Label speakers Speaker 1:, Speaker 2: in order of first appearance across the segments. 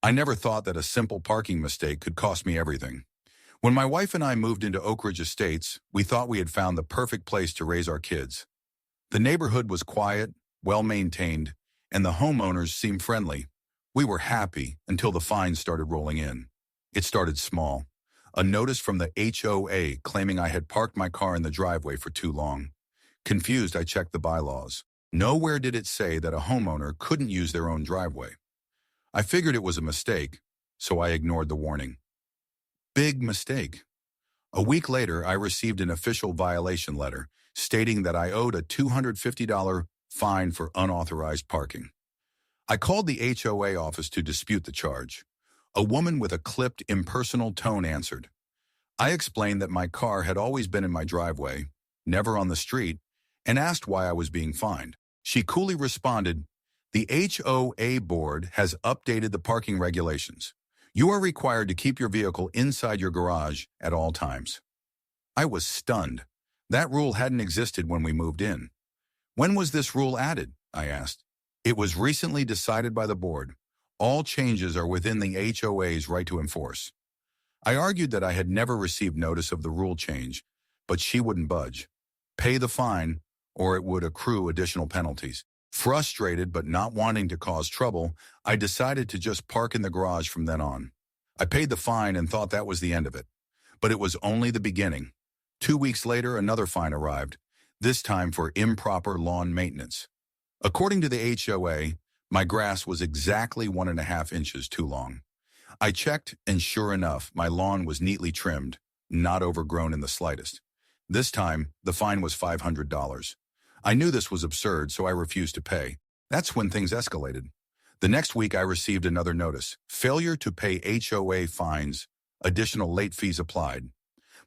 Speaker 1: I never thought that a simple parking mistake could cost me everything. When my wife and I moved into Oak Ridge Estates, we thought we had found the perfect place to raise our kids. The neighborhood was quiet, well-maintained, and the homeowners seemed friendly. We were happy until the fines started rolling in. It started small. A notice from the HOA claiming I had parked my car in the driveway for too long. Confused, I checked the bylaws. Nowhere did it say that a homeowner couldn't use their own driveway. I figured it was a mistake, so I ignored the warning. Big mistake. A week later, I received an official violation letter stating that I owed a $250 fine for unauthorized parking. I called the HOA office to dispute the charge. A woman with a clipped, impersonal tone answered. I explained that my car had always been in my driveway, never on the street, and asked why I was being fined. She coolly responded, "The HOA board has updated the parking regulations. You are required to keep your vehicle inside your garage at all times." I was stunned. That rule hadn't existed when we moved in. "When was this rule added?" I asked. "It was recently decided by the board. All changes are within the HOA's right to enforce." I argued that I had never received notice of the rule change, but she wouldn't budge. Pay the fine, or it would accrue additional penalties. Frustrated but not wanting to cause trouble, I decided to just park in the garage from then on. I paid the fine and thought that was the end of it. But it was only the beginning. 2 weeks later, another fine arrived, this time for improper lawn maintenance. According to the HOA, my grass was exactly 1.5 inches too long. I checked, and sure enough, my lawn was neatly trimmed, not overgrown in the slightest. This time, the fine was $500. I knew this was absurd, so I refused to pay. That's when things escalated. The next week, I received another notice: failure to pay HOA fines, additional late fees applied.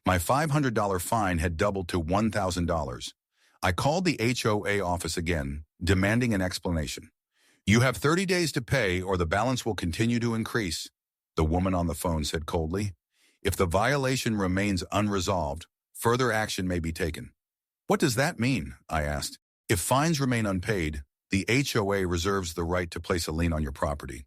Speaker 1: My $500 fine had doubled to $1,000. I called the HOA office again, demanding an explanation. "You have 30 days to pay or the balance will continue to increase," the woman on the phone said coldly. "If the violation remains unresolved, further action may be taken." "What does that mean?" I asked. "If fines remain unpaid, the HOA reserves the right to place a lien on your property."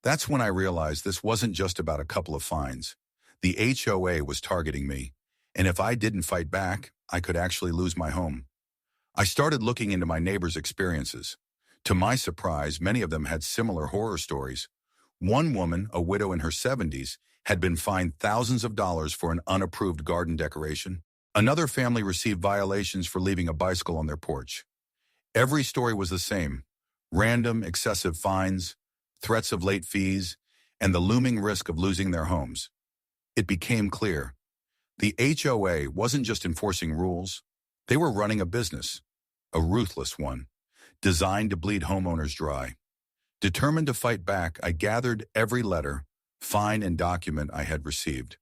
Speaker 1: That's when I realized this wasn't just about a couple of fines. The HOA was targeting me, and if I didn't fight back, I could actually lose my home. I started looking into my neighbors' experiences. To my surprise, many of them had similar horror stories. One woman, a widow in her 70s, had been fined thousands of dollars for an unapproved garden decoration. Another family received violations for leaving a bicycle on their porch. Every story was the same: random, excessive fines, threats of late fees, and the looming risk of losing their homes. It became clear. The HOA wasn't just enforcing rules. They were running a business, a ruthless one, designed to bleed homeowners dry. Determined to fight back, I gathered every letter, fine, and document I had received.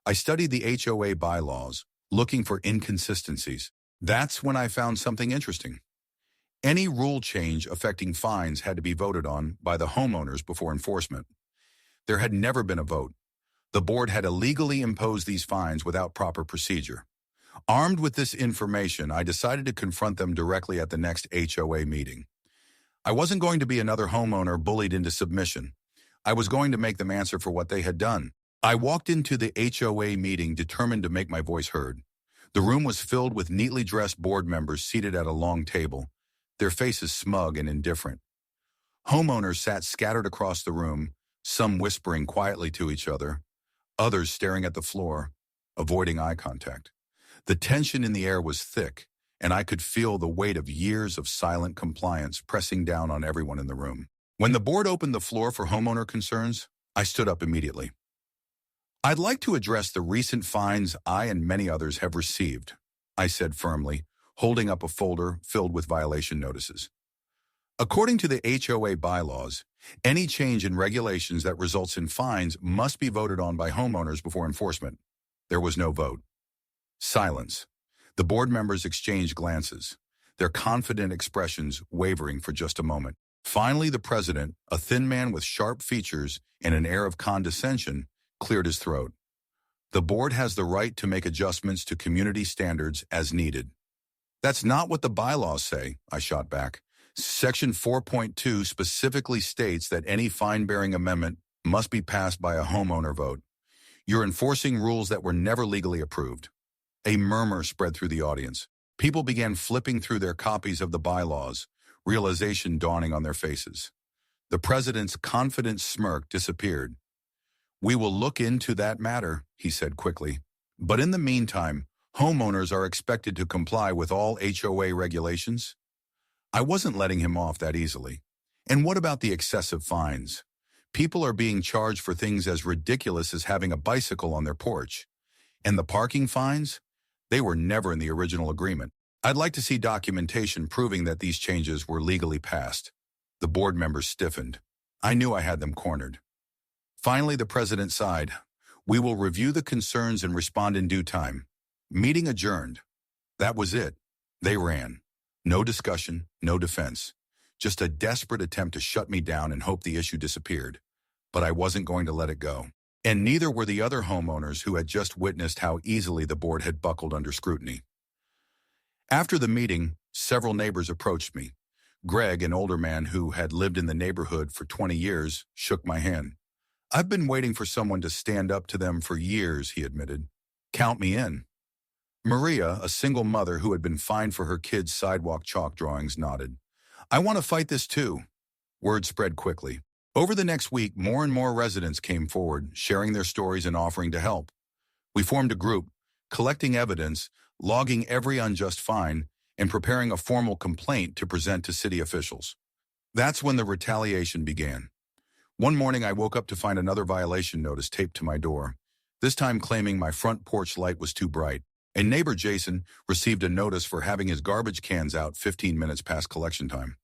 Speaker 1: I studied the HOA bylaws, looking for inconsistencies. That's when I found something interesting. Any rule change affecting fines had to be voted on by the homeowners before enforcement. There had never been a vote. The board had illegally imposed these fines without proper procedure. Armed with this information, I decided to confront them directly at the next HOA meeting. I wasn't going to be another homeowner bullied into submission. I was going to make them answer for what they had done. I walked into the HOA meeting determined to make my voice heard. The room was filled with neatly dressed board members seated at a long table, their faces smug and indifferent. Homeowners sat scattered across the room, some whispering quietly to each other, others staring at the floor, avoiding eye contact. The tension in the air was thick, and I could feel the weight of years of silent compliance pressing down on everyone in the room. When the board opened the floor for homeowner concerns, I stood up immediately. "I'd like to address the recent fines I and many others have received," I said firmly, holding up a folder filled with violation notices. According to the HOA bylaws, any change in regulations that results in fines must be voted on by homeowners before enforcement. There was no vote. Silence. The board members exchanged glances, their confident expressions wavering for just a moment. Finally, the president, a thin man with sharp features and an air of condescension, cleared his throat. "The board has the right to make adjustments to community standards as needed." "That's not what the bylaws say," I shot back. Section 4.2 specifically states that any fine-bearing amendment must be passed by a homeowner vote. You're enforcing rules that were never legally approved. A murmur spread through the audience. People began flipping through their copies of the bylaws, realization dawning on their faces. The president's confident smirk disappeared. "We will look into that matter," he said quickly. "But in the meantime, homeowners are expected to comply with all HOA regulations." I wasn't letting him off that easily. And what about the excessive fines? People are being charged for things as ridiculous as having a bicycle on their porch. And the parking fines? They were never in the original agreement. I'd like to see documentation proving that these changes were legally passed. The board members stiffened. I knew I had them cornered. Finally, the president sighed. "We will review the concerns and respond in due time." Meeting adjourned. That was it. They ran. No discussion, no defense. Just a desperate attempt to shut me down and hope the issue disappeared. But I wasn't going to let it go. And neither were the other homeowners who had just witnessed how easily the board had buckled under scrutiny. After the meeting, several neighbors approached me. Greg, an older man who had lived in the neighborhood for 20 years, shook my hand. "I've been waiting for someone to stand up to them for years," he admitted. "Count me in." Maria, a single mother who had been fined for her kids' sidewalk chalk drawings, nodded. "I want to fight this too." Word spread quickly. Over the next week, more and more residents came forward, sharing their stories and offering to help. We formed a group, collecting evidence, logging every unjust fine, and preparing a formal complaint to present to city officials. That's when the retaliation began. One morning, I woke up to find another violation notice taped to my door, this time claiming my front porch light was too bright. A neighbor, Jason, received a notice for having his garbage cans out 15 minutes past collection time.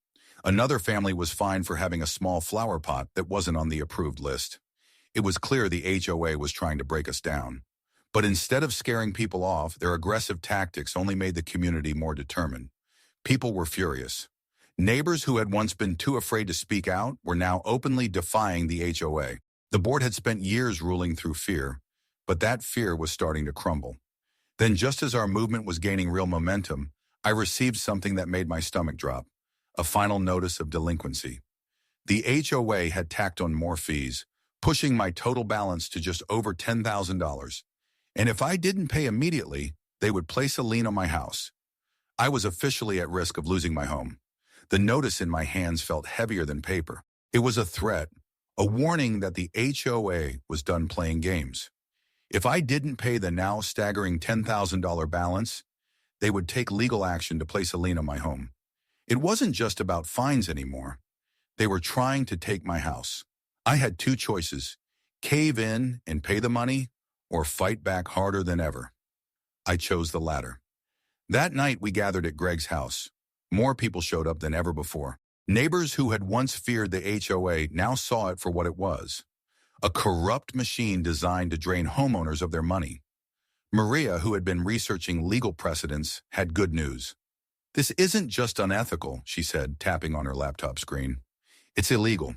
Speaker 1: Another family was fined for having a small flower pot that wasn't on the approved list. It was clear the HOA was trying to break us down. But instead of scaring people off, their aggressive tactics only made the community more determined. People were furious. Neighbors who had once been too afraid to speak out were now openly defying the HOA. The board had spent years ruling through fear, but that fear was starting to crumble. Then, just as our movement was gaining real momentum, I received something that made my stomach drop, a final notice of delinquency. The HOA had tacked on more fees, pushing my total balance to just over $10,000. And if I didn't pay immediately, they would place a lien on my house. I was officially at risk of losing my home. The notice in my hands felt heavier than paper. It was a threat, a warning that the HOA was done playing games. If I didn't pay the now staggering $10,000 balance, they would take legal action to place a lien on my home. It wasn't just about fines anymore. They were trying to take my house. I had two choices: cave in and pay the money, or fight back harder than ever. I chose the latter. That night, we gathered at Greg's house. More people showed up than ever before. Neighbors who had once feared the HOA now saw it for what it was: a corrupt machine designed to drain homeowners of their money. Maria, who had been researching legal precedents, had good news. "This isn't just unethical," she said, tapping on her laptop screen. "It's illegal.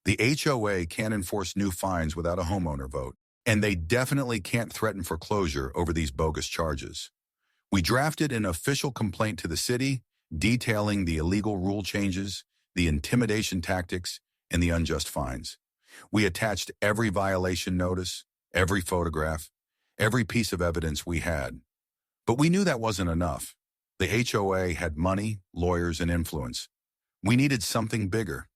Speaker 1: The HOA can't enforce new fines without a homeowner vote, and they definitely can't threaten foreclosure over these bogus charges." We drafted an official complaint to the city, detailing the illegal rule changes, the intimidation tactics, and the unjust fines. We attached every violation notice, every photograph, every piece of evidence we had. But we knew that wasn't enough. The HOA had money, lawyers, and influence. We needed something bigger.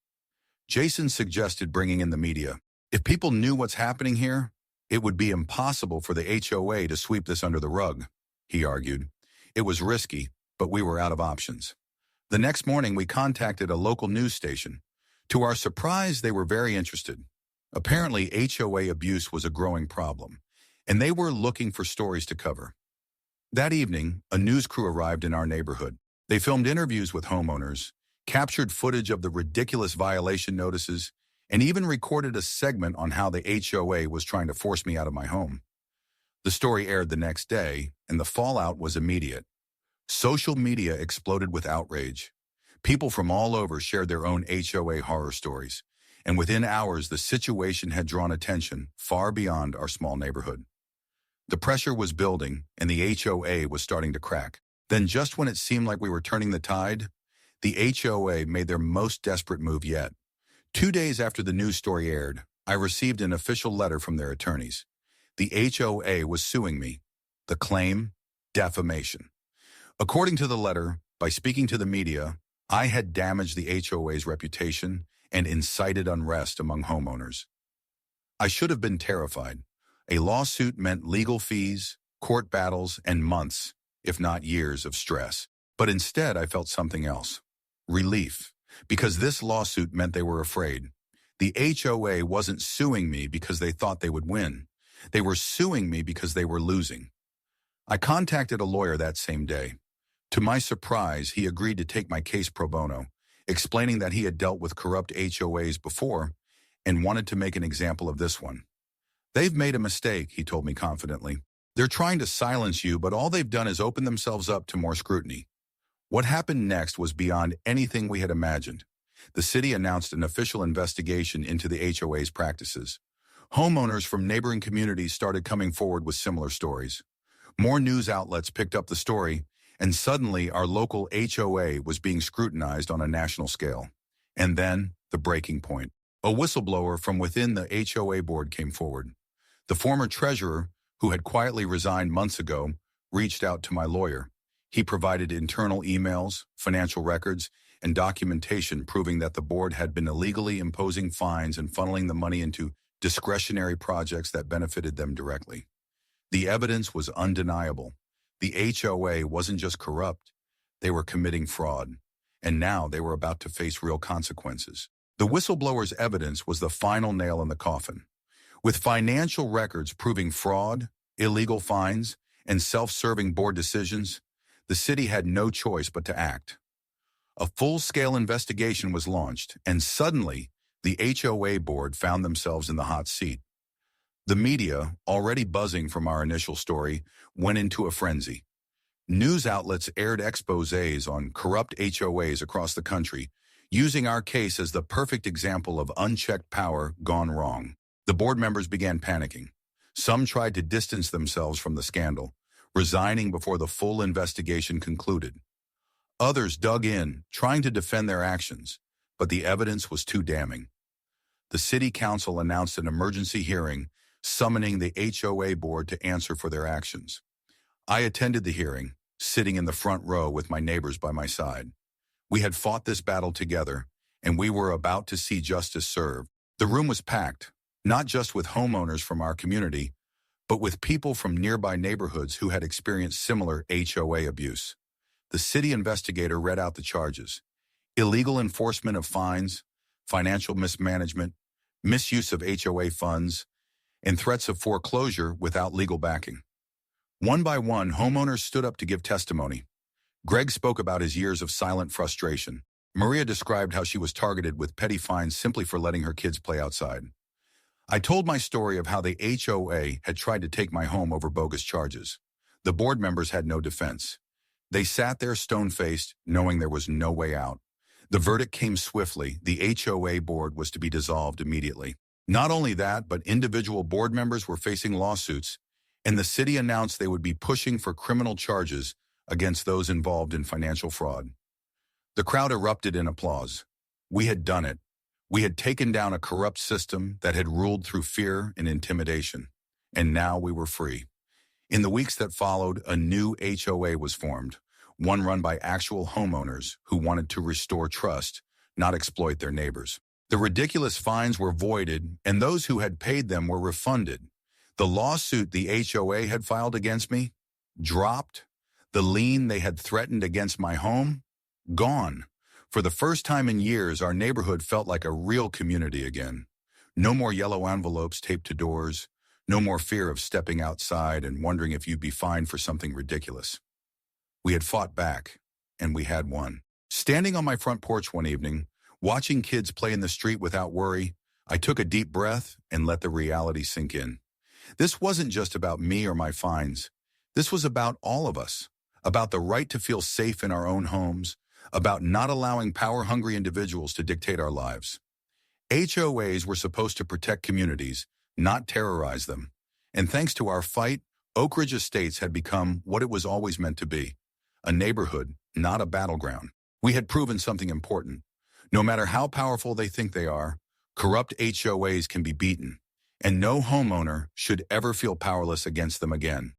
Speaker 1: Jason suggested bringing in the media. If people knew what's happening here, it would be impossible for the HOA to sweep this under the rug, he argued. It was risky, but we were out of options. The next morning, we contacted a local news station. To our surprise, they were very interested. Apparently, HOA abuse was a growing problem, and they were looking for stories to cover. That evening, a news crew arrived in our neighborhood. They filmed interviews with homeowners, captured footage of the ridiculous violation notices, and even recorded a segment on how the HOA was trying to force me out of my home. The story aired the next day, and the fallout was immediate. Social media exploded with outrage. People from all over shared their own HOA horror stories, and within hours, the situation had drawn attention far beyond our small neighborhood. The pressure was building, and the HOA was starting to crack. Then, just when it seemed like we were turning the tide, The HOA made their most desperate move yet. 2 days after the news story aired, I received an official letter from their attorneys. The HOA was suing me. The claim? Defamation. According to the letter, by speaking to the media, I had damaged the HOA's reputation and incited unrest among homeowners. I should have been terrified. A lawsuit meant legal fees, court battles, and months, if not years, of stress. But instead, I felt something else. Relief. Because this lawsuit meant they were afraid. The HOA wasn't suing me because they thought they would win. They were suing me because they were losing. I contacted a lawyer that same day. To my surprise, he agreed to take my case pro bono, explaining that he had dealt with corrupt HOAs before and wanted to make an example of this one. They've made a mistake, he told me confidently. They're trying to silence you, but all they've done is open themselves up to more scrutiny. What happened next was beyond anything we had imagined. The city announced an official investigation into the HOA's practices. Homeowners from neighboring communities started coming forward with similar stories. More news outlets picked up the story, and suddenly our local HOA was being scrutinized on a national scale. And then, the breaking point. A whistleblower from within the HOA board came forward. The former treasurer, who had quietly resigned months ago, reached out to my lawyer. He provided internal emails, financial records, and documentation proving that the board had been illegally imposing fines and funneling the money into discretionary projects that benefited them directly. The evidence was undeniable. The HOA wasn't just corrupt, they were committing fraud, and now they were about to face real consequences. The whistleblower's evidence was the final nail in the coffin. With financial records proving fraud, illegal fines, and self-serving board decisions, the city had no choice but to act. A full-scale investigation was launched, and suddenly, the HOA board found themselves in the hot seat. The media, already buzzing from our initial story, went into a frenzy. News outlets aired exposés on corrupt HOAs across the country, using our case as the perfect example of unchecked power gone wrong. The board members began panicking. Some tried to distance themselves from the scandal, resigning before the full investigation concluded. Others dug in, trying to defend their actions, but the evidence was too damning. The city council announced an emergency hearing, summoning the HOA board to answer for their actions. I attended the hearing, sitting in the front row with my neighbors by my side. We had fought this battle together, and we were about to see justice served. The room was packed, not just with homeowners from our community, but with people from nearby neighborhoods who had experienced similar HOA abuse. The city investigator read out the charges: illegal enforcement of fines, financial mismanagement, misuse of HOA funds, and threats of foreclosure without legal backing. One by one, homeowners stood up to give testimony. Greg spoke about his years of silent frustration. Maria described how she was targeted with petty fines simply for letting her kids play outside. I told my story of how the HOA had tried to take my home over bogus charges. The board members had no defense. They sat there stone-faced, knowing there was no way out. The verdict came swiftly. The HOA board was to be dissolved immediately. Not only that, but individual board members were facing lawsuits, and the city announced they would be pushing for criminal charges against those involved in financial fraud. The crowd erupted in applause. We had done it. We had taken down a corrupt system that had ruled through fear and intimidation, and now we were free. In the weeks that followed, a new HOA was formed, one run by actual homeowners who wanted to restore trust, not exploit their neighbors. The ridiculous fines were voided, and those who had paid them were refunded. The lawsuit the HOA had filed against me dropped. The lien they had threatened against my home gone. For the first time in years, our neighborhood felt like a real community again. No more yellow envelopes taped to doors. No more fear of stepping outside and wondering if you'd be fined for something ridiculous. We had fought back, and we had won. Standing on my front porch one evening, watching kids play in the street without worry, I took a deep breath and let the reality sink in. This wasn't just about me or my fines. This was about all of us, about the right to feel safe in our own homes, about not allowing power-hungry individuals to dictate our lives. HOAs were supposed to protect communities, not terrorize them. And thanks to our fight, Oak Ridge Estates had become what it was always meant to be: a neighborhood, not a battleground. We had proven something important. No matter how powerful they think they are, corrupt HOAs can be beaten, and no homeowner should ever feel powerless against them again.